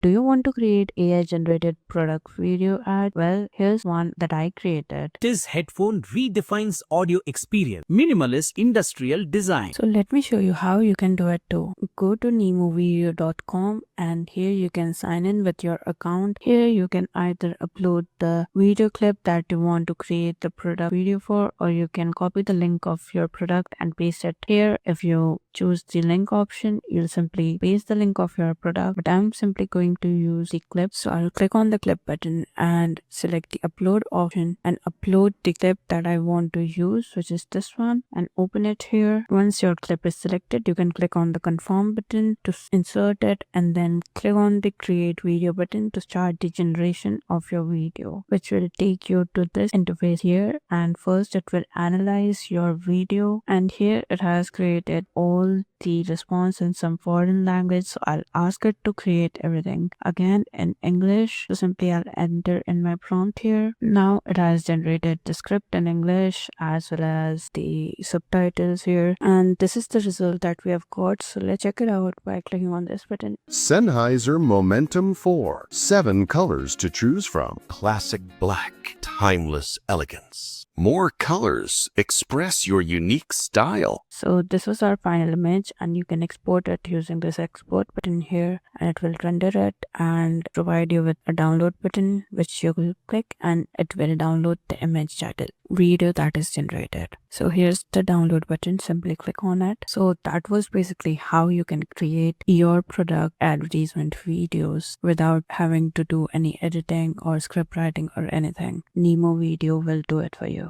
Do you want to create AI generated product video ad? Well, here's one that I created. This headphone redefines audio experience. Minimalist industrial design. So let me show you how you can do it too. Go to NemoVideo.com and here you can sign in with your account. Here you can either upload the video clip that you want to create the product video for, or you can copy the link of your product and paste it here. If you choose the link option, you'll simply paste the link of your product, but I'm simply going to use the clip. So I'll click on the clip button and select the upload option and upload the clip that I want to use, which is this one, and open it here. Once your clip is selected, you can click on the confirm button to insert it, and then click on the create video button to start the generation of your video, which will take you to this interface here. And first it will analyze your video, and here it has created all the response in some foreign language, so I'll ask it to create everything again in English. So simply I'll enter in my prompt here. Now it has generated the script in English as well as the subtitles here, and this is the result that we have got. So let's check it out by clicking on this button. Sennheiser Momentum 4. 7 colors to choose from. Classic black, timeless elegance. More colors. Express your unique style. So this was our final image, and you can export it using this export button here, and it will render it and provide you with a download button, which you will click and it will download the image title video that is generated. So here's the download button, simply click on it. So that was basically how you can create your product advertisement videos without having to do any editing or script writing or anything. NemoVideo will do it for you.